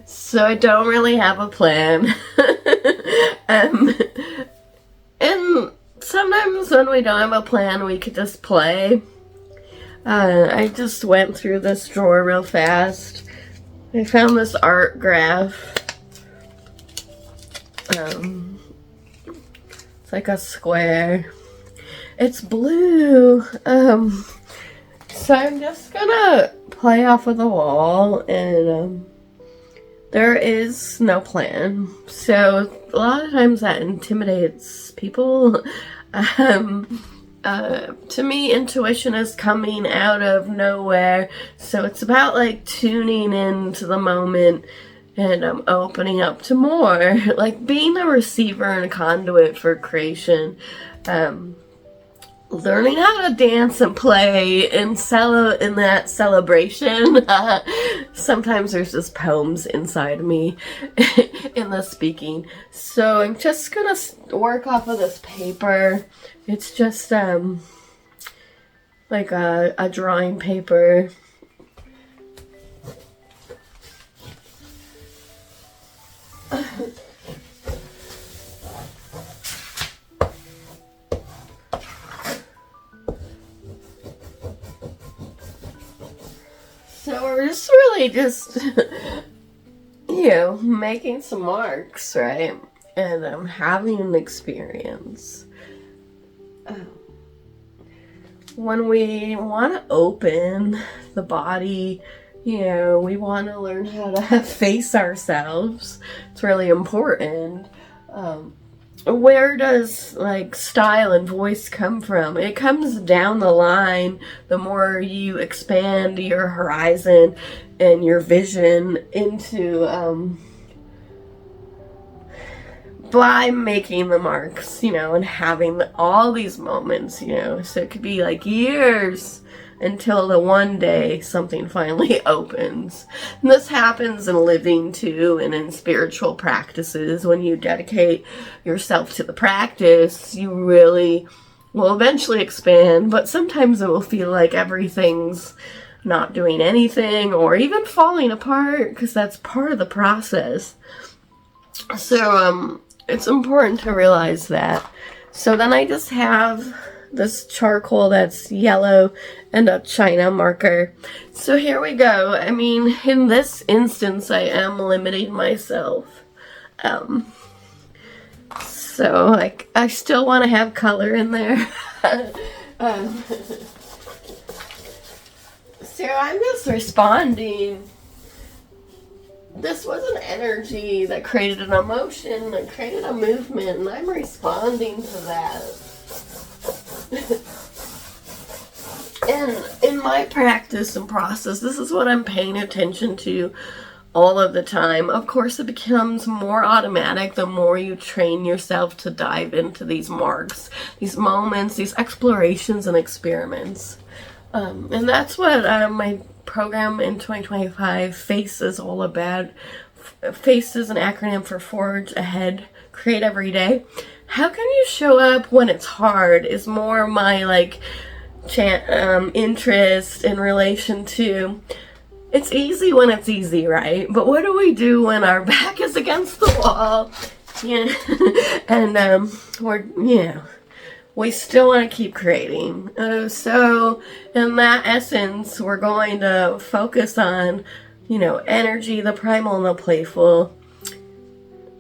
So I don't really have a plan. um, and sometimes when we don't have a plan, we could just play. I just went through this drawer real fast. I found this art graph. It's like a square. It's blue. So I'm just gonna play off of the wall, and there is no plan. So a lot of times that intimidates people. To me, intuition is coming out of nowhere. So it's about like tuning into the moment and opening up to more. Like being a receiver and a conduit for creation. Learning how to dance and play and in that celebration. Sometimes there's just poems inside of me in the speaking. So I'm just gonna work off of this paper. It's just like a drawing paper. So we're just making some marks, right? And having an experience. When we want to open the body, we want to learn how to face ourselves. It's really important. Where does like style and voice come from? It comes down the line. The more you expand your horizon and your vision into by making the marks, and having all these moments, so it could be like years until the one day something finally opens. And this happens in living too, and in spiritual practices. When you dedicate yourself to the practice, you really will eventually expand, but sometimes it will feel like everything's not doing anything or even falling apart, because that's part of the process. So it's important to realize that. So then I just have this charcoal that's yellow and a China marker. So here we go. I mean, in this instance, I am limiting myself. So like, I still want to have color in there. So I'm just responding. This was an energy that created an emotion, that created a movement, and I'm responding to that. And in my practice and process, this is what I'm paying attention to all of the time. Of course, it becomes more automatic the more you train yourself to dive into these marks, these moments, these explorations and experiments. And that's what my program in 2025, F.A.C.E, is all about. F.A.C.E is an acronym for Forge Ahead, Create Every Day. How can you show up when it's hard is more my interest in relation to, it's easy when it's easy, right? But what do we do when our back is against the wall? And we still want to keep creating. So in that essence, we're going to focus on, energy, the primal and the playful,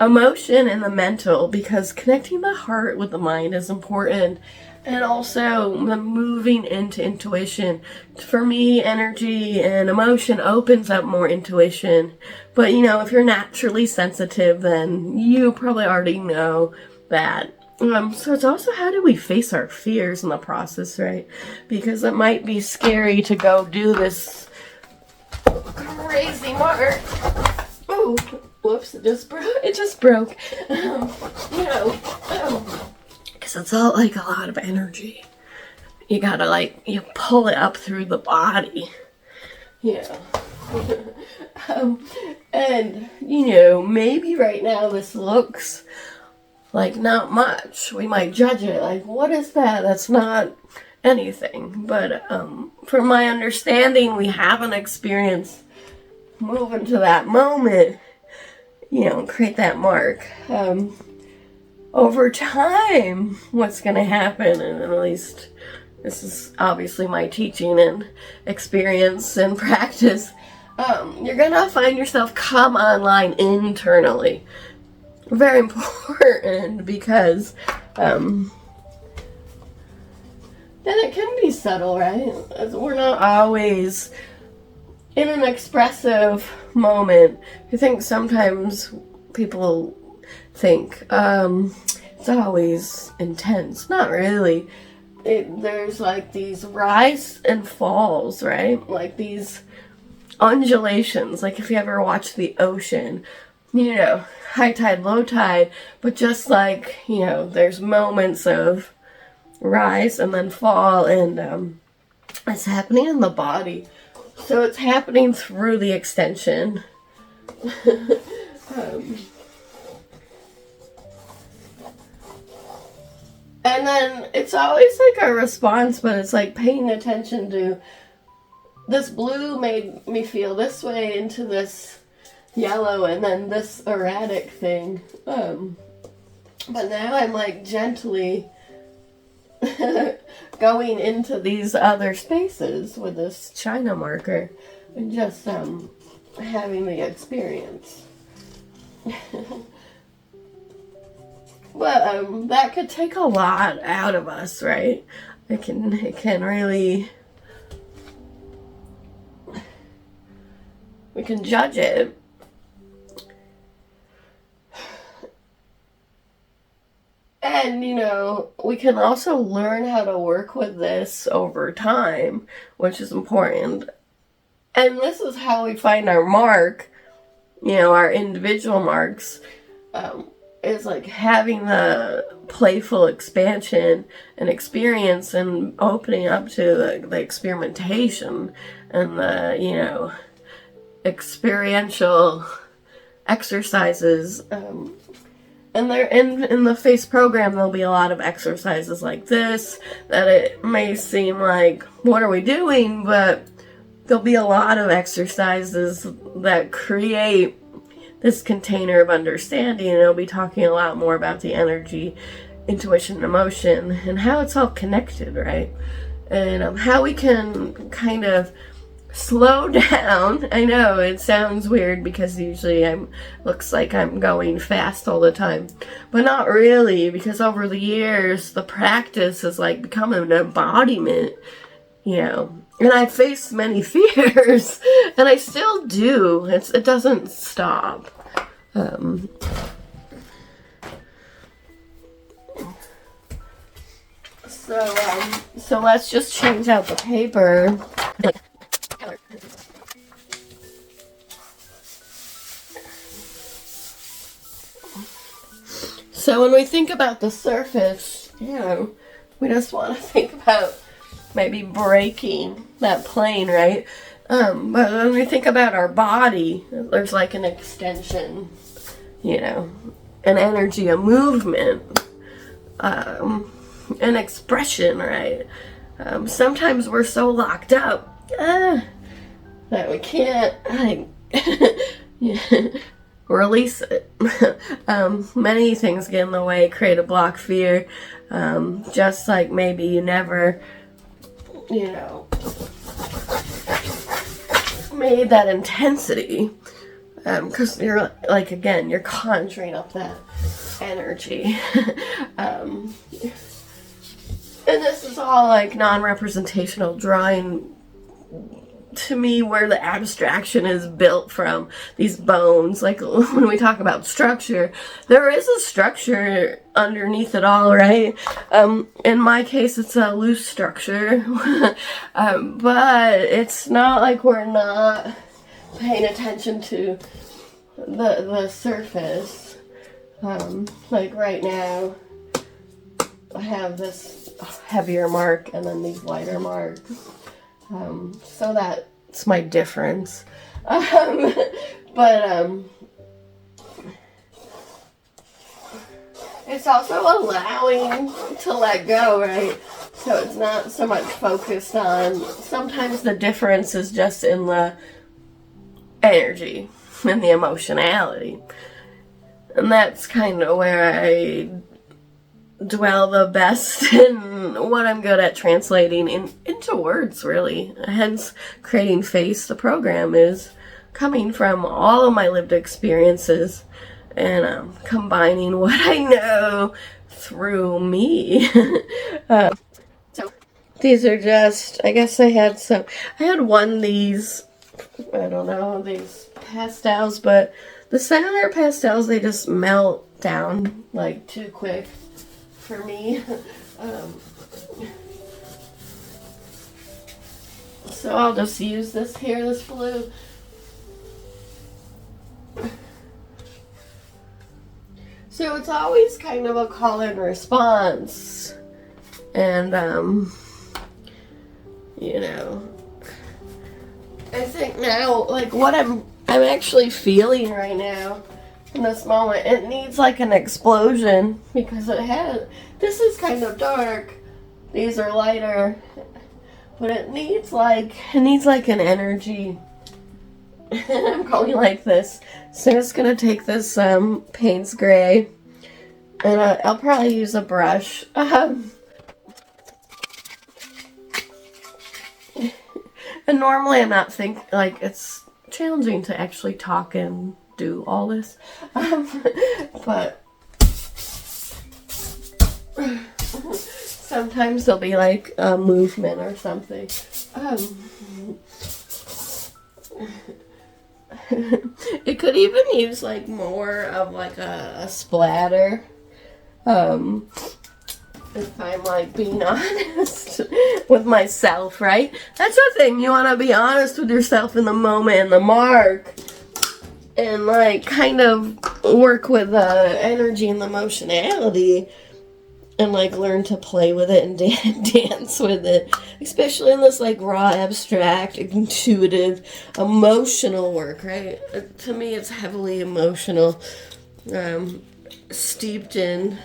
emotion and the mental, because connecting the heart with the mind is important. And also the moving into intuition. For me, energy and emotion opens up more intuition. But, if you're naturally sensitive, then you probably already know that. So it's also, how do we face our fears in the process, right? Because it might be scary to go do this crazy mark. Oh, whoops, it just broke. Because it's all like a lot of energy. You gotta you pull it up through the body. And, maybe right now this looks like not much. We might judge it like, what is that? That's not anything. But from my understanding, we haven't experienced move into that moment, create that mark. Over time, what's going to happen, and at least this is obviously my teaching and experience and practice, you're going to find yourself come online internally. Very important, because then it can be subtle, right? We're not always in an expressive moment. I think sometimes people think it's always intense. Not really. There's like these rise and falls, right? Like these undulations. Like if you ever watch the ocean, high tide, low tide, but just like, there's moments of rise and then fall, and it's happening in the body. So it's happening through the extension. And then it's always like a response, but it's like paying attention to this blue made me feel this way into this yellow, and then this erratic thing. But now I'm like gently going into these other spaces with this China marker and just having the experience. But that could take a lot out of us, right? It can really, we can judge it. And, we can also learn how to work with this over time, which is important. And this is how we find our mark, our individual marks, is like having the playful expansion and experience and opening up to the experimentation and the, experiential exercises. And there in the F.A.C.E program, there'll be a lot of exercises like this that it may seem like, what are we doing? But there'll be a lot of exercises that create this container of understanding, and it'll be talking a lot more about the energy, intuition, and emotion, and how it's all connected, right? And how we can kind of slow down. I know it sounds weird because usually looks like I'm going fast all the time, but not really, because over the years the practice has like become an embodiment, and I faced many fears, and I still do. It doesn't stop. So let's just change out the paper. So when we think about the surface, we just want to think about maybe breaking that plane, right? But when we think about our body, there's like an extension, an energy, a movement, an expression, right? Sometimes we're so locked up that we can't release it. Many things get in the way, create a block, fear. Just like maybe you never, made that intensity, because you're like, again, you're conjuring up that energy. And this is all like non-representational drawing to me, where the abstraction is built from these bones. Like when we talk about structure, there is a structure underneath it all, right? In my case, it's a loose structure, but it's not like we're not paying attention to the surface. Like right now, I have this heavier mark and then these lighter marks. So that's my difference. But it's also allowing to let go, right? So it's not so much focused on, sometimes the difference is just in the energy and the emotionality. And that's kind of where I dwell the best in what I'm good at translating into words, really. Hence, creating F.A.C.E, the program, is coming from all of my lived experiences and combining what I know through me. So these are just, I guess I had one of these, I don't know, these pastels, but the Sailor pastels, they just melt down like too quick for me. So I'll just use this here, this blue. So it's always kind of a call and response. And, you know, I think now, like, what I'm actually feeling right now in this moment, it needs like an explosion, because this is kind of dark, these are lighter, but it needs like an energy. I'm going like this. So I'm just gonna take this Payne's Gray, and I'll probably use a brush. And normally I'm not it's challenging to actually talk and do all this, but sometimes there'll be like a movement or something. It could even use like more of like a splatter, if I'm like being honest with myself, right? That's the thing, you want to be honest with yourself in the moment and the mark, and like kind of work with the energy and the emotionality, and like learn to play with it and dance with it, especially in this like raw, abstract, intuitive, emotional work, right? To me, it's heavily emotional, steeped in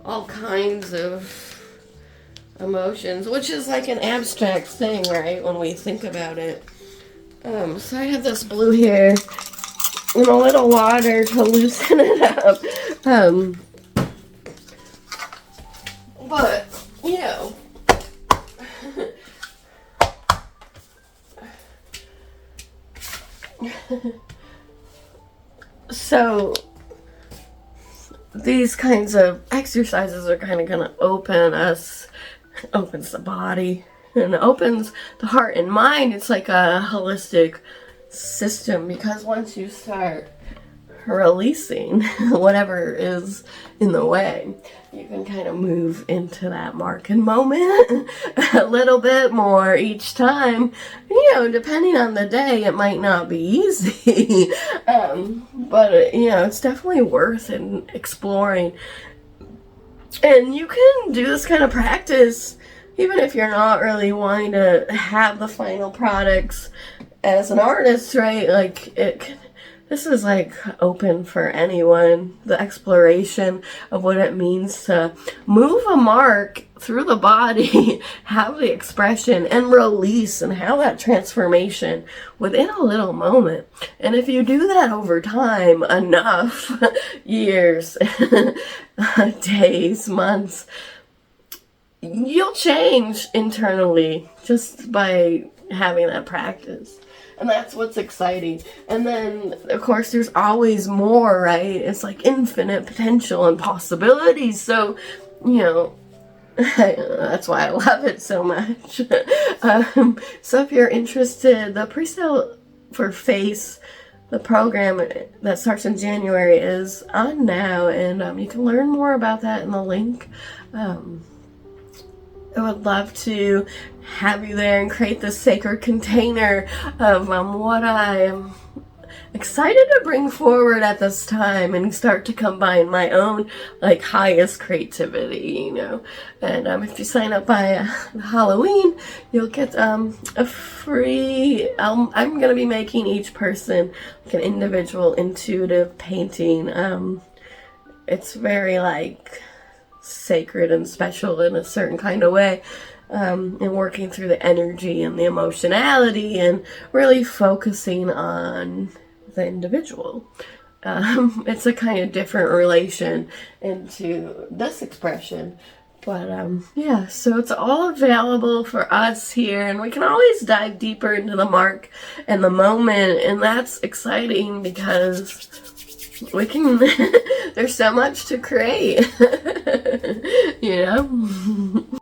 all kinds of emotions, which is like an abstract thing, right, when we think about it. So I have this blue here and a little water to loosen it up. But, you know, so these kinds of exercises are kind of going to opens the body and opens the heart and mind. It's like a holistic system, because once you start releasing whatever is in the way, you can kind of move into that mark and moment a little bit more each time. You know, depending on the day, it might not be easy, but you know, it's definitely worth exploring. And you can do this kind of practice even if you're not really wanting to have the final products as an artist, right? Like, this is like open for anyone. The exploration of what it means to move a mark through the body, have the expression and release, and have that transformation within a little moment. And if you do that over time, enough years, days, months, you'll change internally just by having that practice. And that's what's exciting. And then, of course, there's always more, right? It's like infinite potential and possibilities. So, you know, that's why I love it so much. So if you're interested, the pre-sale for F.A.C.E, the program that starts in January, is on now. And you can learn more about that in the link. I would love to have you there and create this sacred container of what I am excited to bring forward at this time, and start to combine my own like highest creativity, you know. And if you sign up by Halloween, you'll get a free, I'm gonna be making each person like an individual intuitive painting. It's very like sacred and special in a certain kind of way, and working through the energy and the emotionality and really focusing on the individual. It's a kind of different relation into this expression. But yeah, so it's all available for us here, and we can always dive deeper into the mark and the moment, and that's exciting because we can, there's so much to create, you know?